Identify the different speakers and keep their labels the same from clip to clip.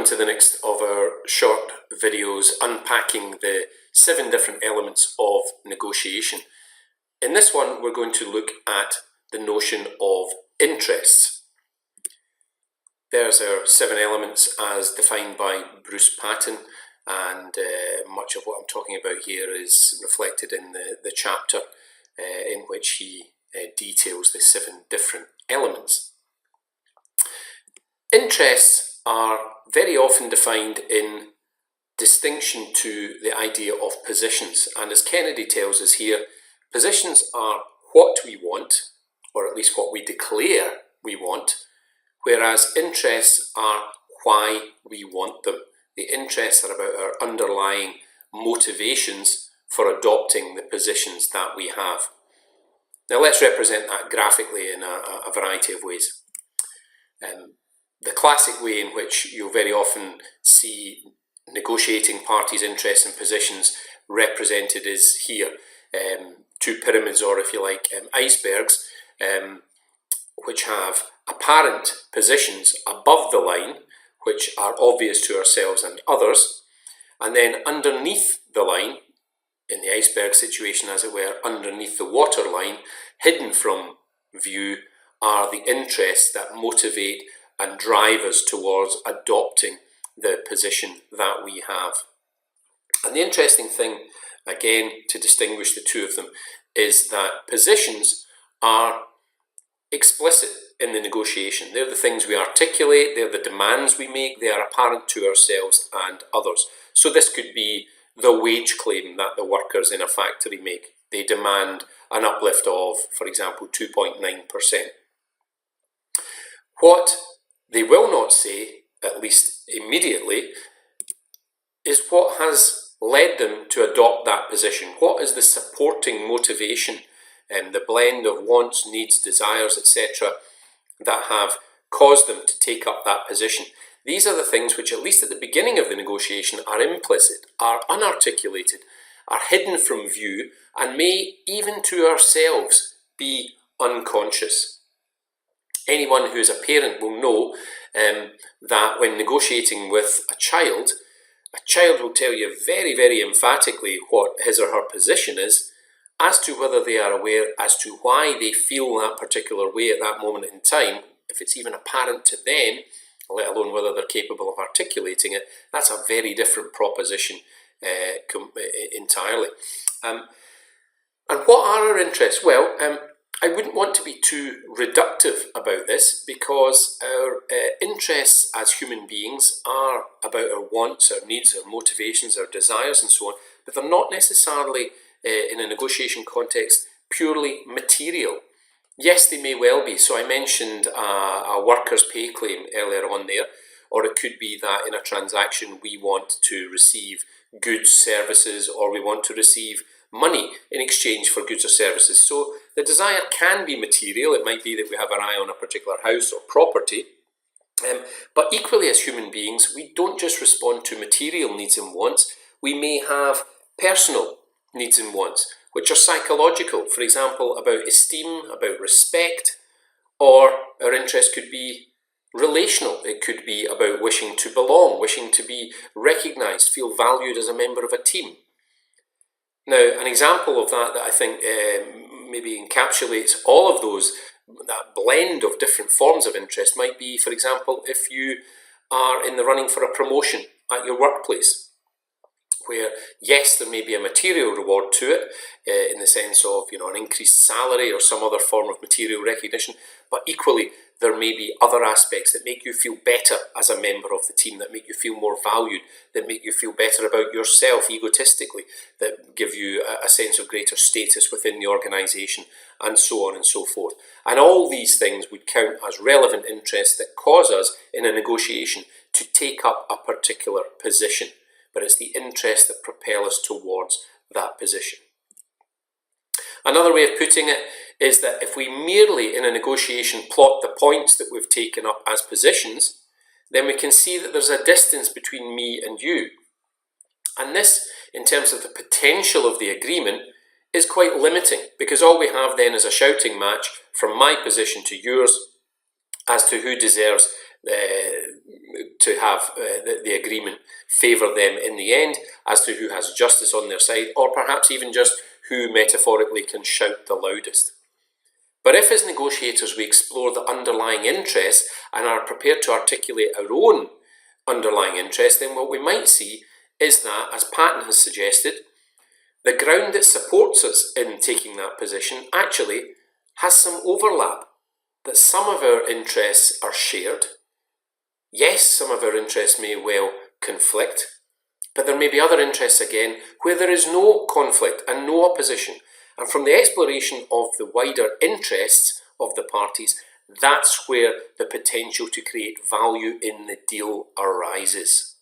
Speaker 1: Welcome to the next of our short videos unpacking the 7 different elements of negotiation. In this one, we're going to look at the notion of interests. There's our 7 elements as defined by Bruce Patton, and much of what I'm talking about here is reflected in the chapter in which he details the 7 different elements. Interests are very often defined in distinction to the idea of positions, and as Kennedy tells us here, positions are what we want, or at least what we declare we want, whereas interests are why we want them. The interests are about our underlying motivations for adopting the positions that we have. Now let's represent that graphically in a variety of ways. The classic way in which you'll very often see negotiating parties' interests and positions represented is here. 2 pyramids, or if you like, icebergs, which have apparent positions above the line, which are obvious to ourselves and others, and then underneath the line, in the iceberg situation as it were, underneath the waterline, hidden from view, are the interests that motivate and drive us towards adopting the position that we have. And the interesting thing, again, to distinguish the 2 of them, is that positions are explicit in the negotiation. They're the things we articulate, they're the demands we make, they are apparent to ourselves and others. So this could be the wage claim that the workers in a factory make. They demand an uplift of, for example, 2.9%. What they will not say, at least immediately, is what has led them to adopt that position. What is the supporting motivation and the blend of wants, needs, desires, etc. that have caused them to take up that position? These are the things which, at least at the beginning of the negotiation, are implicit, are unarticulated, are hidden from view, and may, even to ourselves, be unconscious. Anyone who is a parent will know that when negotiating with a child will tell you very, very emphatically what his or her position is, as to whether they are aware as to why they feel that particular way at that moment in time. If it's even apparent to them, let alone whether they're capable of articulating it, that's a very different proposition entirely. And what are our interests? Well, I wouldn't want to be too reductive about this, because our interests as human beings are about our wants, our needs, our motivations, our desires and so on, but they're not necessarily, in a negotiation context, purely material. Yes, they may well be. So I mentioned a workers' pay claim earlier on there, or it could be that in a transaction we want to receive goods, services, or we want to receive money in exchange for goods or services. So the desire can be material. It might be that we have our eye on a particular house or property. But equally, as human beings, we don't just respond to material needs and wants. We may have personal needs and wants, which are psychological. For example, about esteem, about respect, or our interest could be relational. It could be about wishing to belong, wishing to be recognized, feel valued as a member of a team. Now, an example of that I think maybe encapsulates all of those, that blend of different forms of interest, might be, for example, if you are in the running for a promotion at your workplace, where, yes, there may be a material reward to it, in the sense of, an increased salary or some other form of material recognition, but equally there may be other aspects that make you feel better as a member of the team, that make you feel more valued, that make you feel better about yourself egotistically, that give you a sense of greater status within the organisation, and so on and so forth. And all these things would count as relevant interests that cause us in a negotiation to take up a particular position. But it's the interests that propel us towards that position. Another way of putting it is that if we merely in a negotiation plot the points that we've taken up as positions, then we can see that there's a distance between me and you. And this, in terms of the potential of the agreement, is quite limiting, because all we have then is a shouting match from my position to yours, as to who deserves to have the agreement favour them in the end, as to who has justice on their side, or perhaps even just who metaphorically can shout the loudest. But if as negotiators we explore the underlying interests and are prepared to articulate our own underlying interests, then what we might see is that, as Patton has suggested, the ground that supports us in taking that position actually has some overlap, that some of our interests are shared. Yes, some of our interests may well conflict, but there may be other interests again where there is no conflict and no opposition. And from the exploration of the wider interests of the parties, that's where the potential to create value in the deal arises.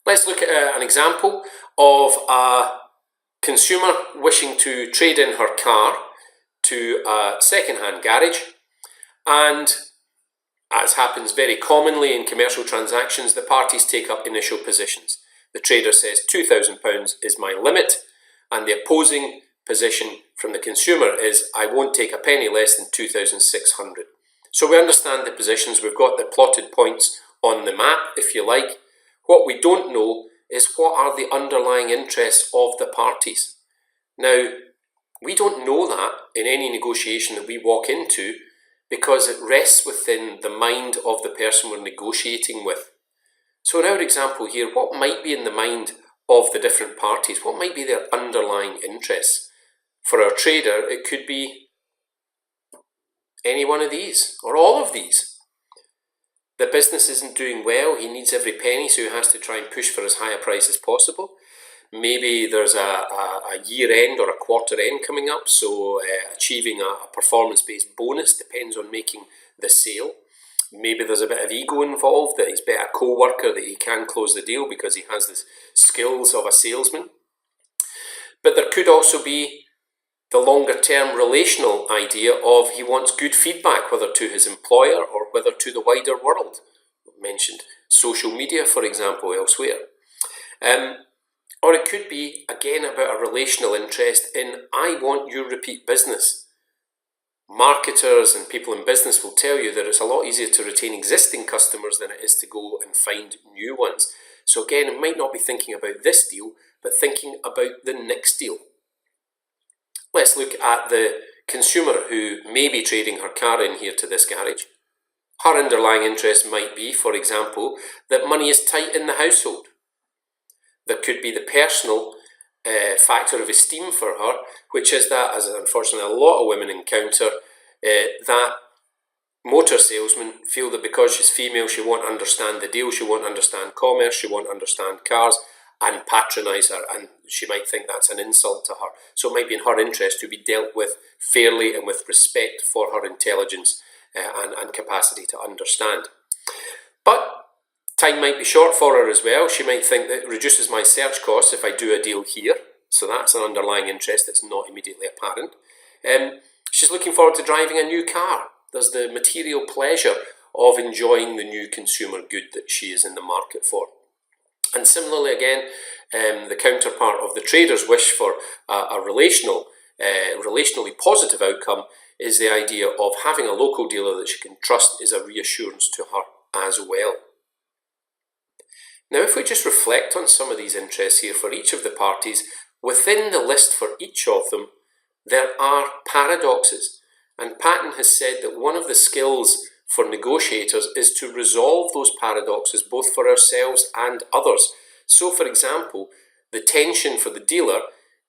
Speaker 1: Let's look at an example of a consumer wishing to trade in her car to a second-hand garage, and as happens very commonly in commercial transactions, the parties take up initial positions. The trader says £2,000 is my limit, and the opposing position from the consumer is I won't take a penny less than 2,600. So we understand the positions, we've got the plotted points on the map, if you like. What we don't know is what are the underlying interests of the parties. Now, we don't know that in any negotiation that we walk into because it rests within the mind of the person we're negotiating with. So in our example here, what might be in the mind of the different parties? What might be their underlying interests? For our trader, it could be any one of these or all of these. The business isn't doing well, he needs every penny, so he has to try and push for as high a price as possible. Maybe there's a year end or a quarter end coming up, so achieving a performance-based bonus depends on making the sale. Maybe there's a bit of ego involved, that he's a better co-worker, that he can close the deal because he has the skills of a salesman. But there could also be the longer term relational idea of he wants good feedback, whether to his employer or whether to the wider world. I mentioned social media, for example, elsewhere. Or it could be, again, about a relational interest in I want your repeat business. Marketers and people in business will tell you that it's a lot easier to retain existing customers than it is to go and find new ones. So again, it might not be thinking about this deal, but thinking about the next deal. Let's look at the consumer who may be trading her car in here to this garage. Her underlying interest might be, for example, that money is tight in the household. There could be the personal factor of esteem for her, which is that, as unfortunately a lot of women encounter, that motor salesmen feel that because she's female she won't understand the deal, she won't understand commerce, she won't understand cars, and patronise her, and she might think that's an insult to her. So it might be in her interest to be dealt with fairly and with respect for her intelligence and capacity to understand. But time might be short for her as well. She might think that it reduces my search costs if I do a deal here. So that's an underlying interest that's not immediately apparent. She's looking forward to driving a new car. There's the material pleasure of enjoying the new consumer good that she is in the market for. And similarly again, the counterpart of the trader's wish for a relationally positive outcome is the idea of having a local dealer that she can trust is a reassurance to her as well. Now, if we just reflect on some of these interests here for each of the parties, within the list for each of them, there are paradoxes. And Patton has said that one of the skills for negotiators is to resolve those paradoxes both for ourselves and others. So, for example, the tension for the dealer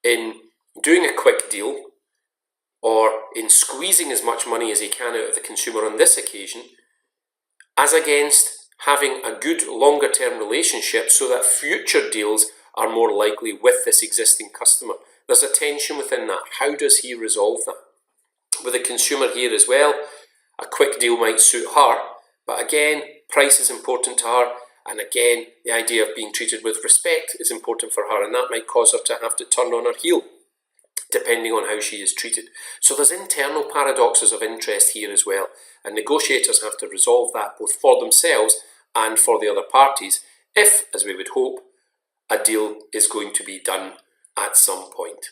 Speaker 1: in doing a quick deal or in squeezing as much money as he can out of the consumer on this occasion, as against having a good longer term relationship so that future deals are more likely with this existing customer. There's a tension within that. How does he resolve that? With the consumer here as well, a quick deal might suit her, but again, price is important to her, and again, the idea of being treated with respect is important for her, and that might cause her to have to turn on her heel, depending on how she is treated. So there's internal paradoxes of interest here as well, and negotiators have to resolve that both for themselves and for the other parties, if, as we would hope, a deal is going to be done at some point.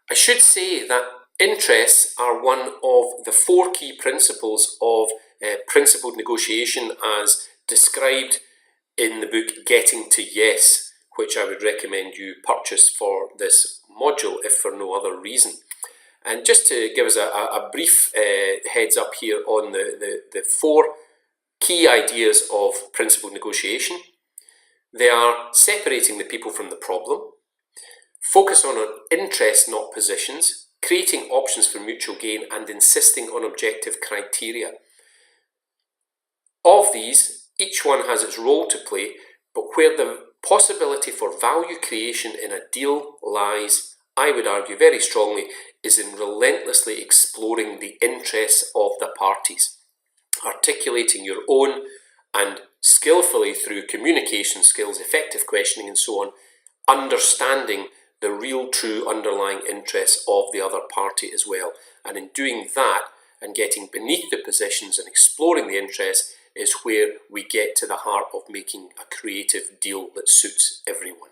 Speaker 1: I should say that Interests are one of the 4 key principles of principled negotiation as described in the book Getting to Yes, which I would recommend you purchase for this module if for no other reason. And just to give us a brief heads up here on the 4 key ideas of principled negotiation. They are separating the people from the problem, focus on interests, not positions, creating options for mutual gain, and insisting on objective criteria. Of these, each one has its role to play, but where the possibility for value creation in a deal lies, I would argue very strongly, is in relentlessly exploring the interests of the parties, articulating your own, and skillfully through communication skills, effective questioning and so on, understanding the real true underlying interests of the other party as well. And in doing that and getting beneath the positions and exploring the interests is where we get to the heart of making a creative deal that suits everyone.